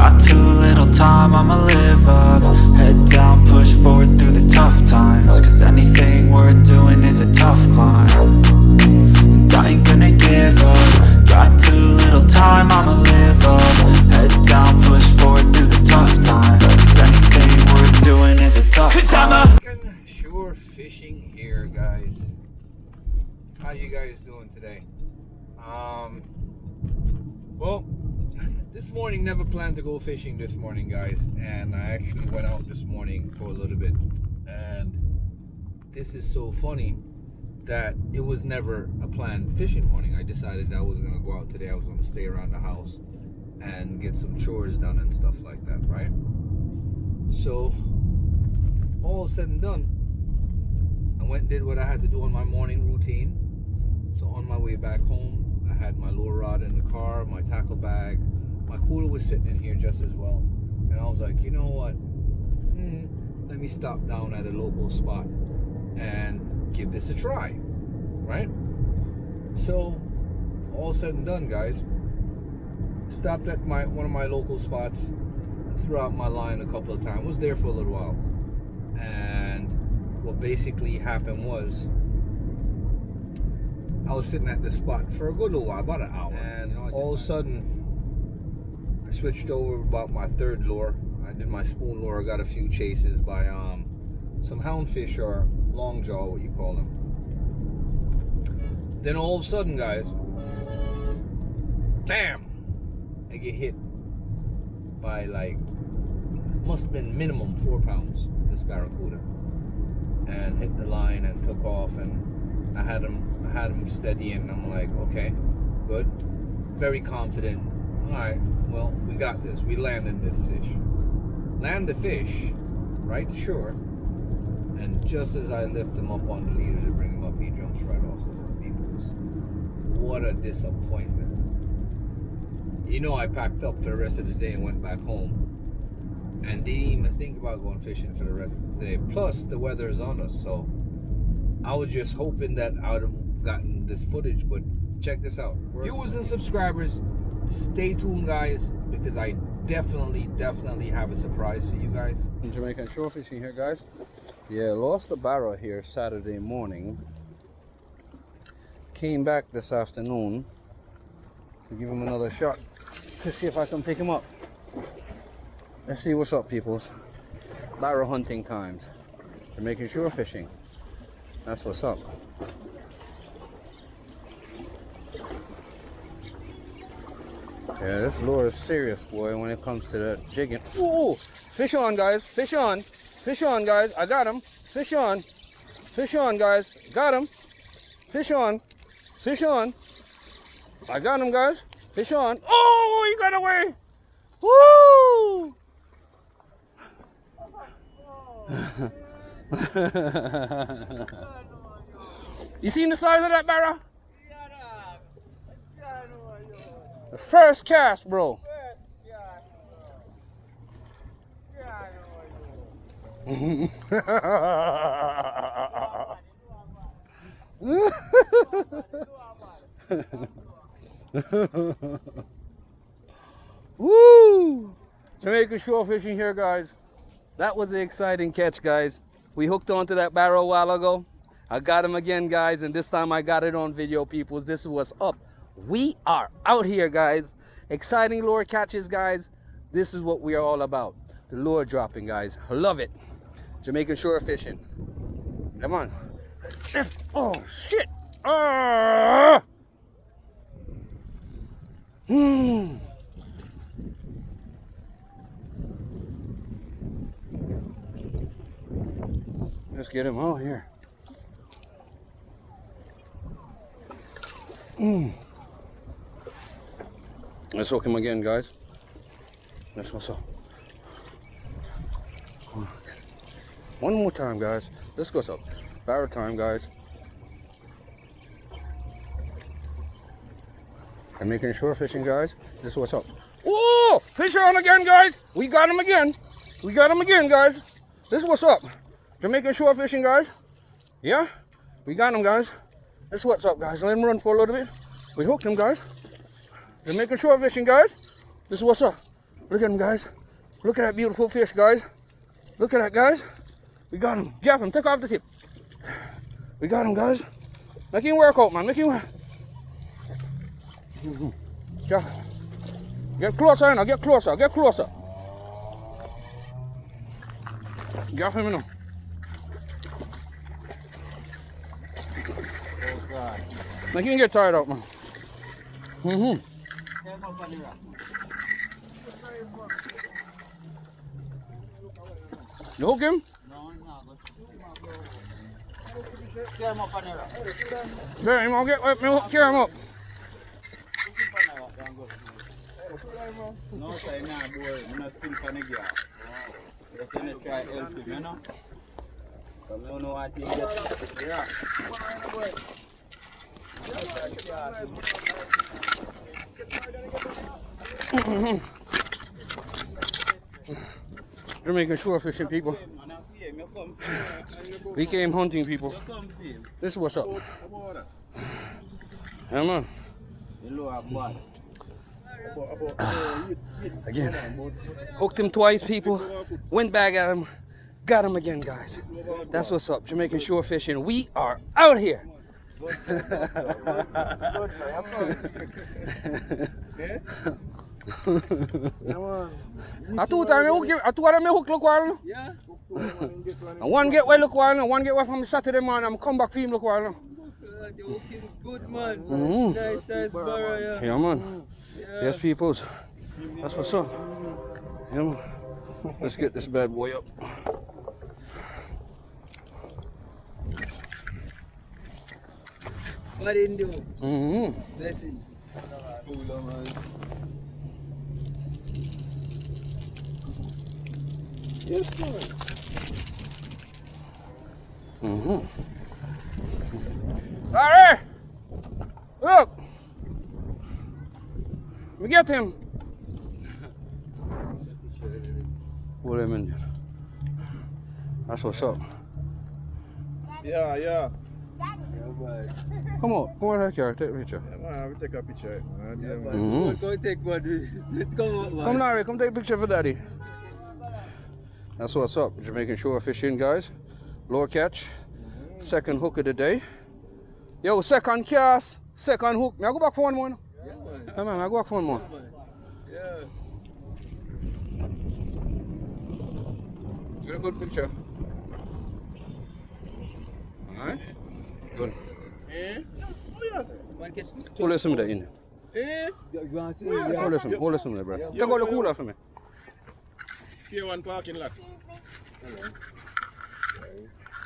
Got too little time, I'ma live up. Head down, push forward through the tough times, cause anything worth doing is a tough climb. And I ain't gonna give up. Got too little time, I'ma live up. Head down, push forward through the tough times, cause anything worth doing is a tough climb. Shore fishing here, guys. How you guys doing today? Well, this morning never planned to go fishing this morning, guys, and I actually went out this morning for a little bit, and this is so funny that it was never a planned fishing morning. I decided I was gonna go out today. I was gonna stay around the house and get some chores done and stuff like that, right? So all said and done, I went and did what I had to do on my morning routine. So on my way back home, I had my lure rod in the car, my tackle bag, my cooler was sitting in here just as well. And I was like, you know what? Let me stop down at a local spot and give this a try, right? So all said and done, guys, stopped at one of my local spots, threw out my line a couple of times, was there for a little while. And what basically happened was I was sitting at this spot for a good little while, about an hour, and all of a sudden I switched over about my third lure. I did my spoon lure. I got a few chases by some houndfish, or long jaw, what you call them. Then all of a sudden, guys, bam, I get hit by, like, must have been minimum 4 pounds, this Barracuda, and hit the line and took off, and I had him steady, and I'm like, okay, good, very confident. All right, well, we got this. We landed this fish. Land the fish, right? Sure. And just as I lift him up on the leader to bring him up, he jumps right off of the beavers. What a disappointment. You know, I packed up for the rest of the day and went back home, and didn't even think about going fishing for the rest of the day. Plus, the weather is on us, so I was just hoping that I would have gotten this footage. But check this out, viewers and subscribers, stay tuned, guys, because I definitely have a surprise for you guys. Jamaican shore fishing here, guys. Yeah, lost the barrow here Saturday morning. Came back this afternoon to give him another shot to see if I can pick him up. Let's see what's up, peoples. Barrow hunting times. Jamaican shore fishing. That's what's up. Yeah, this lure is serious, boy, when it comes to the jigging. Ooh! Fish on, guys. Fish on. Fish on, guys. I got him. Fish on. Fish on, guys. Got him. Fish on. Fish on. I got him, guys. Fish on. Oh, he got away. Woo! You seen the size of that barra? The first cast, bro. Woo! Jamaican shore fishing here, guys. That was the exciting catch, guys. We hooked onto that barrow a while ago. I got him again, guys, and this time I got it on video, peoples. This is what's up. We are out here, guys. Exciting lure catches, guys. This is what we are all about. The lure dropping, guys. Love it. Jamaican shore fishing. Come on. Oh, shit. Ah! Let's get him out here. Let's hook him again, guys. That's what's up. One more time, guys. Let's go up. Barrow time, guys. I'm making shore fishing, guys. This is what's up. Oh, fish on again, guys. We got him again. We got him again, guys. This is what's up. Jamaican shore fishing, guys. Yeah, we got him, guys. This is what's up, guys. Let him run for a little bit. We hooked him, guys. Jamaican shore fishing, guys. This is what's up. Look at him, guys. Look at that beautiful fish, guys. Look at that, guys. We got him. Get him. Take off the tip. We got him, guys. Make him work out, man. Make him work. Get closer now. Get closer. Get closer. Get him now. Make him get tired out, man. You hook him? No, no. Carry him up on the rock. Carry him up. Carry him up. No, sir, I'm not bored. I'm not still on the gas. Just going to try help him, you know? Because I don't know what he gets. Yeah. You're making shore fishing, people. We came hunting, people. This is what's up. Yeah, man. Again, hooked him twice, people. Went back at him, got him again, guys. That's what's up. Jamaican shore fishing. We are out here. I two of them hook look while. Yeah. And one get well look while, and one get well from Saturday morning. I'm come back for him look while. You're looking good, man. Nice barra, Yeah, man. Yes, peoples. That's what's up. Yeah, man. Let's get this bad boy up. What didn't do? Blessings. Yes, man. Larry! Look! We get him. Pull him in there. That's what's up. Yeah. Come on here, take a picture. Yeah, man, we take a picture. Go take one. Come on, man. Come, Larry, come take a picture for Daddy. That's what's up. Jamaican shore fishing, guys. Lower catch. Second hook of the day. Yo, second cast, second hook. May I go back for one more? Yeah, man, I go back for one more. Yeah. Get a good picture. Alright? Good. Pull this some there in. Hold this some there, bro. Take out the cooler for me. Tier 1 parking lot.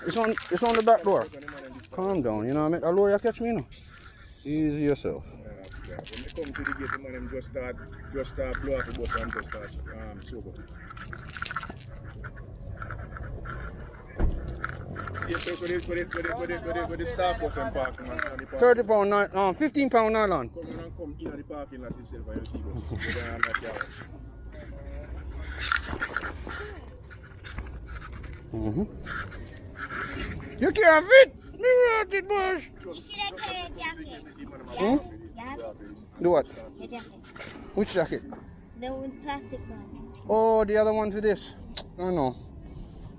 It's on the back door. Calm down, you know what I mean? I'll lower you catch me, you know. Easy yourself. Yeah. When they come to the gate, the man just start blow up the boat and just start sober. See if they start for some parking lot. 30 pound nylon, 15 pound nylon. Come on and come in the parking lot yourself and you see us. Go down that yard. You can't fit! Me want it, boys! You should have put a jacket. Yeah? Do what? A jacket. Which jacket? The plastic one. Oh, the other one for this. I know.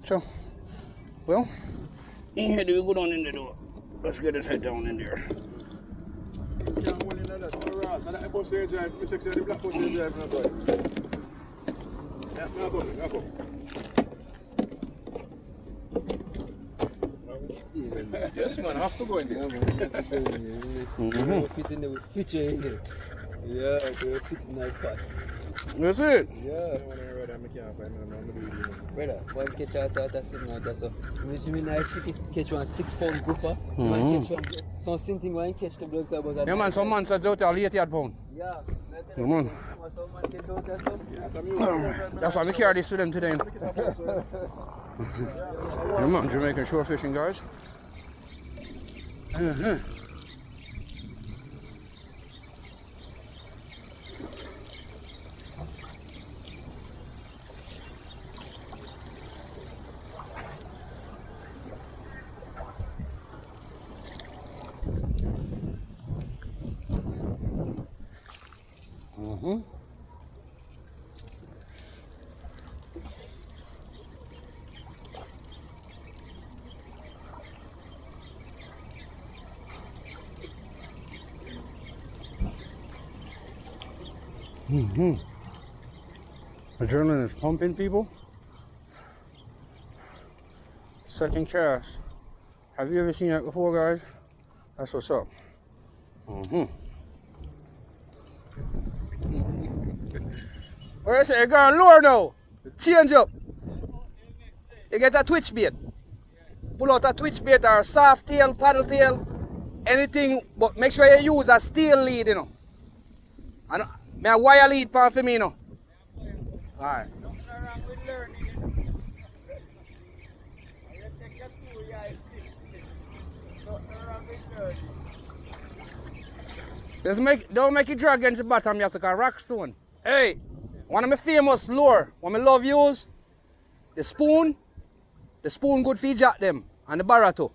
So, well, in here, do we go down in the door? Let's get his head down in there. Yes, man, I have to go in there. Fit in the feature in there. Yeah, they fit in that pot. That's it. Yeah. Brother, one catch out of that signal, that's all. Which means I catch one 6 pound grouper. One catch one, something one catch the blood club was at. Yeah, man, some man said out there 80 pound. Yeah. Yeah, man. Some man catch out there, That's why I carry this for them today. Yeah, man, Jamaican shore fishing, guys. Adrenaline is pumping, people. Second cast. Have you ever seen that before, guys? That's what's up. Where I say, go on lure now. Change up. You get a twitch bait. Pull out a twitch bait or soft tail, paddle tail, anything, but make sure you use a steel lead, you know. And a wire lead pan for me, you know. Alright. Don't make it drag against the bottom, you have to call rockstone. Hey, one of my famous lure, one of my love use, the spoon good for jack them, and the Barracuda.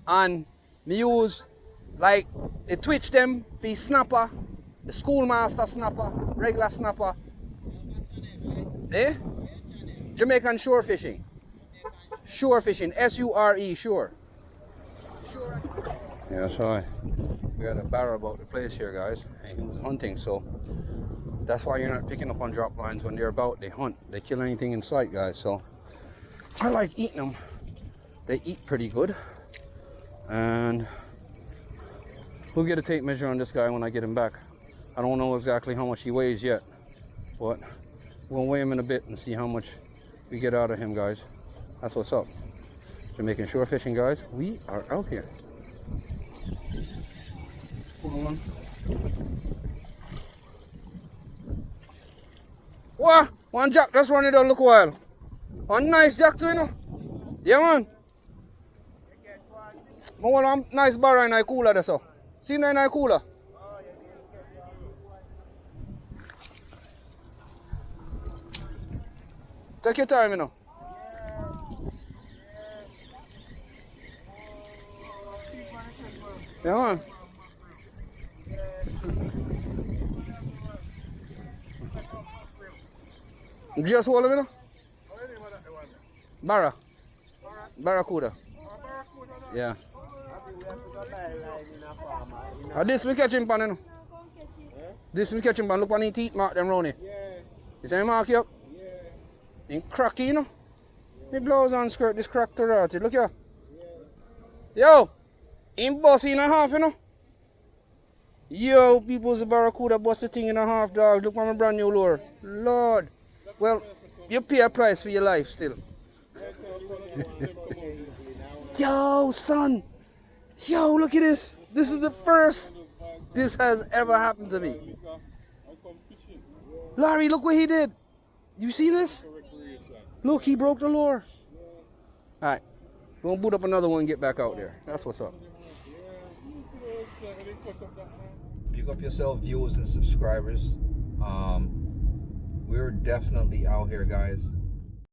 And me use, like, the twitch them for snapper, the schoolmaster snapper, regular snapper. Eh? Jamaican shore fishing. Shore fishing, S-U-R-E, shore. Yeah, so we got a barra about the place here, guys, and he was hunting, so that's why you're not picking up on drop lines when they're about. They hunt, they kill anything in sight, guys. So I like eating them. They eat pretty good, and we'll get a tape measure on this guy when I get him back. I don't know exactly how much he weighs yet, but we'll weigh him in a bit and see how much we get out of him, guys. That's what's up. Jamaican shore fishing, guys. We are out here. Hold on. What? One jack just run it down, look a while. One nice jack too, you know. Yeah, man. I want a nice barra in a cooler there, so. See in a cooler. Take your time, you know. Yeah, man. Just hold him, you know. Barracuda. Yeah. This we catch him pan, you know. This we catch him pan. Look on his teeth mark them round here. You see him mark you up? In cracky, you know. He blows on skirt this crack to rotted. Look here. Yo! In bust in a half, you know. Yo, people's a Barracuda bust the thing in a half, dog. Look at my brand new lure. Lord. Well, you pay a price for your life still. Yo, son. Yo, look at this. This is the first this has ever happened to me. Larry, look what he did. You see this? Look, he broke the lure. Alright. We'll boot up another one and get back out there. That's what's up. Pick up yourself, viewers and subscribers. We're definitely out here, guys.